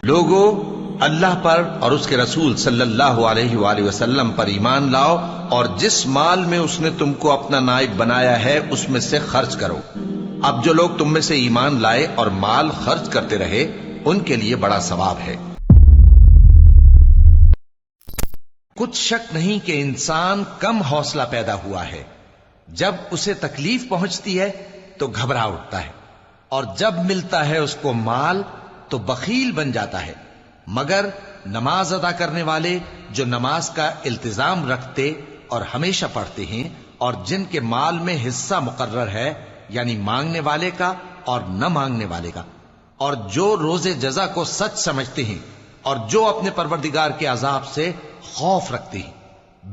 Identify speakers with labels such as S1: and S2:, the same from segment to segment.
S1: لوگو اللہ پر اور اس کے رسول صلی اللہ علیہ وآلہ وسلم پر ایمان لاؤ اور جس مال میں اس نے تم کو اپنا نائب بنایا ہے اس میں سے خرچ کرو۔ اب جو لوگ تم میں سے ایمان لائے اور مال خرچ کرتے رہے ان کے لیے بڑا ثواب ہے۔ کچھ شک نہیں کہ انسان کم حوصلہ پیدا ہوا ہے، جب اسے تکلیف پہنچتی ہے تو گھبرا اٹھتا ہے، اور جب ملتا ہے اس کو مال تو بخیل بن جاتا ہے، مگر نماز ادا کرنے والے جو نماز کا التزام رکھتے اور ہمیشہ پڑھتے ہیں اور جن کے مال میں حصہ مقرر ہے، یعنی مانگنے والے کا اور نہ مانگنے والے کا، اور جو روز جزا کو سچ سمجھتے ہیں اور جو اپنے پروردگار کے عذاب سے خوف رکھتے ہیں،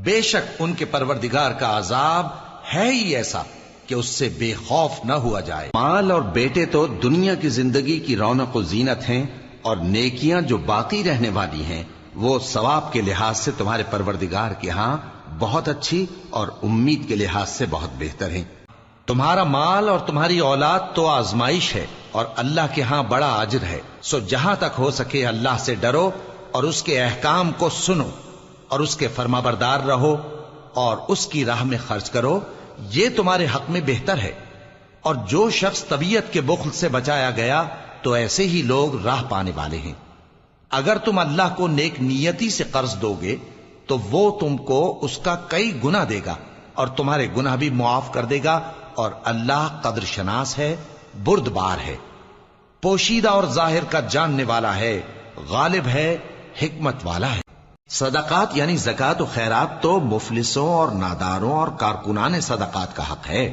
S1: بے شک ان کے پروردگار کا عذاب ہے ہی ایسا کہ اس سے بے خوف نہ ہوا جائے۔ مال اور بیٹے تو دنیا کی زندگی کی رونق و زینت ہیں، اور نیکیاں جو باقی رہنے والی ہیں وہ ثواب کے لحاظ سے تمہارے پروردگار کے ہاں بہت اچھی اور امید کے لحاظ سے بہت بہتر ہیں۔ تمہارا مال اور تمہاری اولاد تو آزمائش ہے اور اللہ کے ہاں بڑا اجر ہے، سو جہاں تک ہو سکے اللہ سے ڈرو اور اس کے احکام کو سنو اور اس کے فرمانبردار رہو اور اس کی راہ میں خرچ کرو، یہ تمہارے حق میں بہتر ہے۔ اور جو شخص طبیعت کے بخل سے بچایا گیا تو ایسے ہی لوگ راہ پانے والے ہیں۔ اگر تم اللہ کو نیک نیتی سے قرض دو گے تو وہ تم کو اس کا کئی گنا دے گا اور تمہارے گناہ بھی معاف کر دے گا، اور اللہ قدر شناس ہے، بردبار ہے، پوشیدہ اور ظاہر کا جاننے والا ہے، غالب ہے، حکمت والا ہے۔ صدقات یعنی زکوٰۃ و خیرات تو مفلسوں اور ناداروں اور کارکنان صدقات کا حق ہے،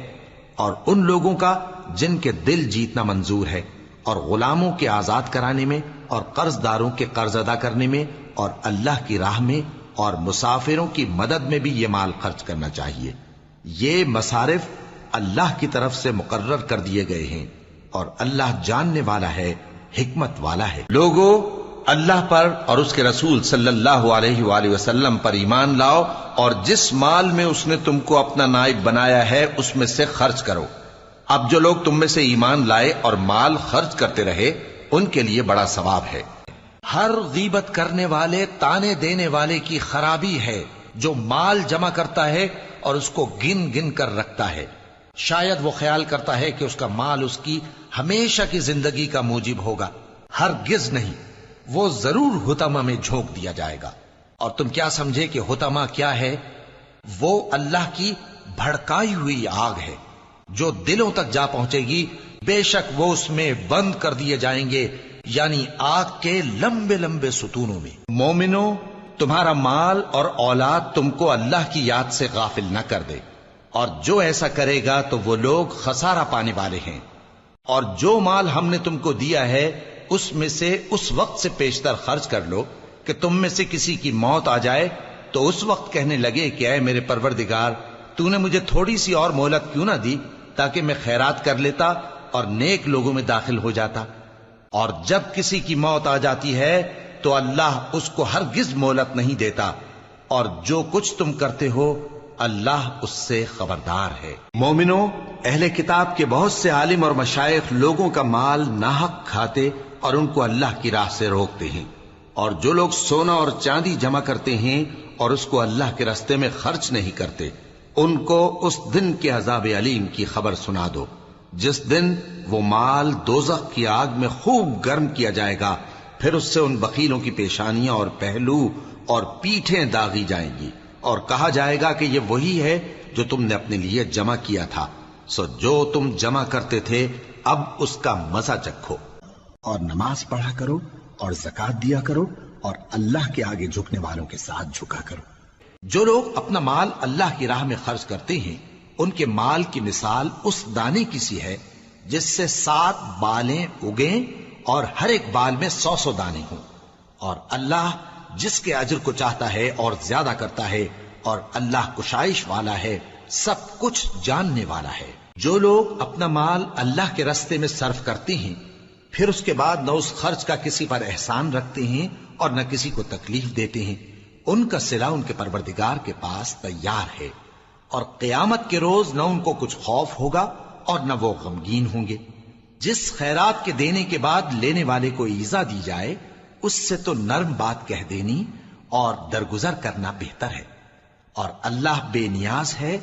S1: اور ان لوگوں کا جن کے دل جیتنا منظور ہے، اور غلاموں کے آزاد کرانے میں، اور قرض داروں کے قرض ادا کرنے میں، اور اللہ کی راہ میں اور مسافروں کی مدد میں بھی یہ مال خرچ کرنا چاہیے۔ یہ مصارف اللہ کی طرف سے مقرر کر دیے گئے ہیں، اور اللہ جاننے والا ہے، حکمت والا ہے۔ لوگو اللہ پر اور اس کے رسول صلی اللہ علیہ وآلہ وسلم پر ایمان لاؤ اور جس مال میں اس نے تم کو اپنا نائب بنایا ہے اس میں سے خرچ کرو۔ اب جو لوگ تم میں سے ایمان لائے اور مال خرچ کرتے رہے ان کے لیے بڑا ثواب ہے۔ ہر غیبت کرنے والے، تانے دینے والے کی خرابی ہے جو مال جمع کرتا ہے اور اس کو گن گن کر رکھتا ہے، شاید وہ خیال کرتا ہے کہ اس کا مال اس کی ہمیشہ کی زندگی کا موجب ہوگا، ہرگز نہیں، وہ ضرور حطمہ میں جھونک دیا جائے گا۔ اور تم کیا سمجھے کہ حطمہ کیا ہے؟ وہ اللہ کی بھڑکائی ہوئی آگ ہے جو دلوں تک جا پہنچے گی، بے شک وہ اس میں بند کر دیے جائیں گے، یعنی آگ کے لمبے لمبے ستونوں میں۔ مومنو، تمہارا مال اور اولاد تم کو اللہ کی یاد سے غافل نہ کر دے، اور جو ایسا کرے گا تو وہ لوگ خسارہ پانے والے ہیں۔ اور جو مال ہم نے تم کو دیا ہے اس میں سے اس وقت سے پیشتر خرچ کر لو کہ تم میں سے کسی کی موت آ جائے تو اس وقت کہنے لگے کہ اے میرے پروردگار، تو نے مجھے تھوڑی سی اور مہلت کیوں نہ دی تاکہ میں خیرات کر لیتا اور نیک لوگوں میں داخل ہو جاتا۔ اور جب کسی کی موت آ جاتی ہے تو اللہ اس کو ہرگز مہلت نہیں دیتا، اور جو کچھ تم کرتے ہو اللہ اس سے خبردار ہے۔ مومنو، اہل کتاب کے بہت سے عالم اور مشائخ لوگوں کا مال ناحق کھاتے اور ان کو اللہ کی راہ سے روکتے ہیں، اور جو لوگ سونا اور چاندی جمع کرتے ہیں اور اس کو اللہ کے راستے میں خرچ نہیں کرتے، ان کو اس دن کے عذاب علیم کی خبر سنا دو، جس دن وہ مال دوزخ کی آگ میں خوب گرم کیا جائے گا، پھر اس سے ان بخیلوں کی پیشانیاں اور پہلو اور پیٹھیں داغی جائیں گی، اور کہا جائے گا کہ یہ وہی ہے جو تم نے اپنے لیے جمع کیا تھا، سو جو تم جمع کرتے تھے اب اس کا مزہ چکھو۔ اور نماز پڑھا کرو اور زکوٰۃ دیا کرو اور اللہ کے آگے جھکنے والوں کے ساتھ جھکا کرو۔ جو لوگ اپنا مال اللہ کی راہ میں خرچ کرتے ہیں ان کے مال کی مثال اس دانے کی سی ہے جس سے 7 بالیں اگیں اور ہر ایک بال میں 100 دانے ہوں، اور اللہ جس کے اجر کو چاہتا ہے اور زیادہ کرتا ہے، اور اللہ کشائش والا ہے، سب کچھ جاننے والا ہے۔ جو لوگ اپنا مال اللہ کے راستے میں صرف کرتے ہیں پھر اس کے بعد نہ اس خرچ کا کسی پر احسان رکھتے ہیں اور نہ کسی کو تکلیف دیتے ہیں، ان کا صلہ ان کے پروردگار کے پاس تیار ہے، اور قیامت کے روز نہ ان کو کچھ خوف ہوگا اور نہ وہ غمگین ہوں گے۔ جس خیرات کے دینے کے بعد لینے والے کو ایزا دی جائے اس سے تو نرم بات کہہ دینی اور درگزر کرنا بہتر ہے، اور اللہ بے نیاز ہے،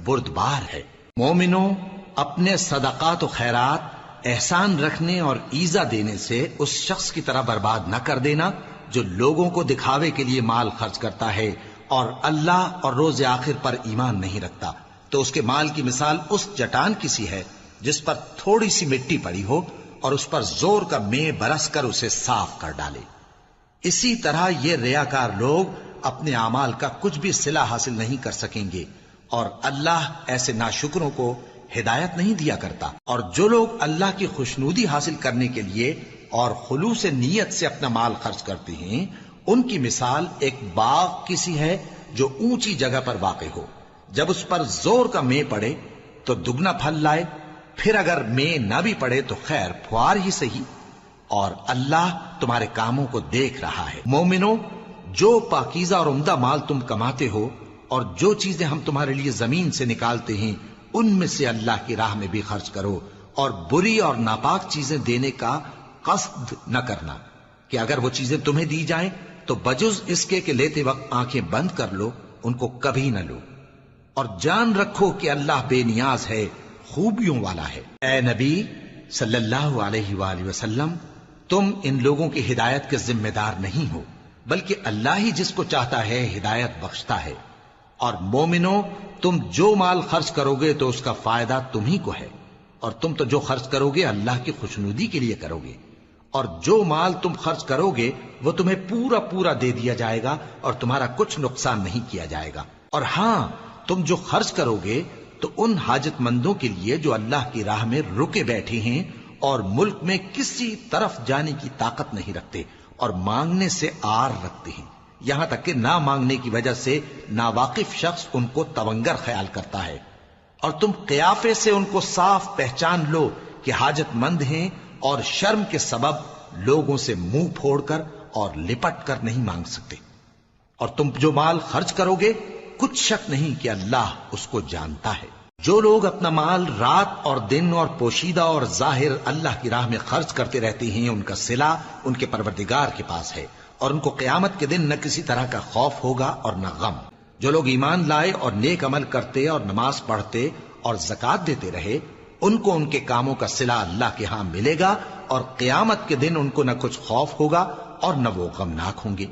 S1: بردبار ہے۔ مومنوں، اپنے صدقات و خیرات احسان رکھنے اور ایذا دینے سے اس شخص کی طرح برباد نہ کر دینا جو لوگوں کو دکھاوے کے لیے مال خرچ کرتا ہے اور اللہ اور روز آخر پر ایمان نہیں رکھتا، تو اس کے مال کی مثال اس چٹان کی سی ہے جس پر تھوڑی سی مٹی پڑی ہو اور اس پر زور کا مے برس کر اسے صاف کر ڈالے۔ اسی طرح یہ ریاکار لوگ اپنے اعمال کا کچھ بھی صلہ حاصل نہیں کر سکیں گے، اور اللہ ایسے ناشکروں کو ہدایت نہیں دیا کرتا۔ اور جو لوگ اللہ کی خوشنودی حاصل کرنے کے لیے اور خلوص نیت سے اپنا مال خرچ کرتے ہیں، ان کی مثال ایک باغ کی سی ہے جو اونچی جگہ پر واقع ہو، جب اس پر زور کا مے پڑے تو دگنا پھل لائے، پھر اگر مے نہ بھی پڑے تو خیر پھوار ہی صحیح، اور اللہ تمہارے کاموں کو دیکھ رہا ہے۔ مومنوں، جو پاکیزہ اور عمدہ مال تم کماتے ہو اور جو چیزیں ہم تمہارے لیے زمین سے نکالتے ہیں ان میں سے اللہ کی راہ میں بھی خرچ کرو، اور بری اور ناپاک چیزیں دینے کا قصد نہ کرنا کہ اگر وہ چیزیں تمہیں دی جائیں تو بجز اس کے کہ لیتے وقت آنکھیں بند کر لو، ان کو کبھی نہ لو، اور جان رکھو کہ اللہ بے نیاز ہے، خوبیوں والا ہے۔ اے نبی صلی اللہ علیہ وآلہ وسلم، تم ان لوگوں کی ہدایت کے ذمہ دار نہیں ہو، بلکہ اللہ ہی جس کو چاہتا ہے ہدایت بخشتا ہے۔ اور مومنوں، تم جو مال خرچ کرو گے تو اس کا فائدہ تمہیں کو ہے، اور تم تو جو خرچ کرو گے اللہ کی خوشنودی کے لیے کرو گے، اور جو مال تم خرچ کرو گے وہ تمہیں پورا پورا دے دیا جائے گا اور تمہارا کچھ نقصان نہیں کیا جائے گا۔ اور ہاں، تم جو خرچ کرو گے تو ان حاجت مندوں کے لیے جو اللہ کی راہ میں رکے بیٹھے ہیں اور ملک میں کسی طرف جانے کی طاقت نہیں رکھتے اور مانگنے سے آر رکھتے ہیں، یہاں تک کہ نہ مانگنے کی وجہ سے ناواقف شخص ان کو تونگر خیال کرتا ہے، اور تم قیافے سے ان کو صاف پہچان لو کہ حاجت مند ہیں، اور شرم کے سبب لوگوں سے منہ پھوڑ کر اور لپٹ کر نہیں مانگ سکتے۔ اور تم جو مال خرچ کرو گے کچھ شک نہیں کہ اللہ اس کو جانتا ہے۔ جو لوگ اپنا مال رات اور دن اور پوشیدہ اور ظاہر اللہ کی راہ میں خرچ کرتے رہتے ہیں، ان کا صلہ ان کے پروردگار کے پاس ہے، اور ان کو قیامت کے دن نہ کسی طرح کا خوف ہوگا اور نہ غم۔ جو لوگ ایمان لائے اور نیک عمل کرتے اور نماز پڑھتے اور زکوٰۃ دیتے رہے، ان کو ان کے کاموں کا صلہ اللہ کے ہاں ملے گا، اور قیامت کے دن ان کو نہ کچھ خوف ہوگا اور نہ وہ غمناک ہوں گے۔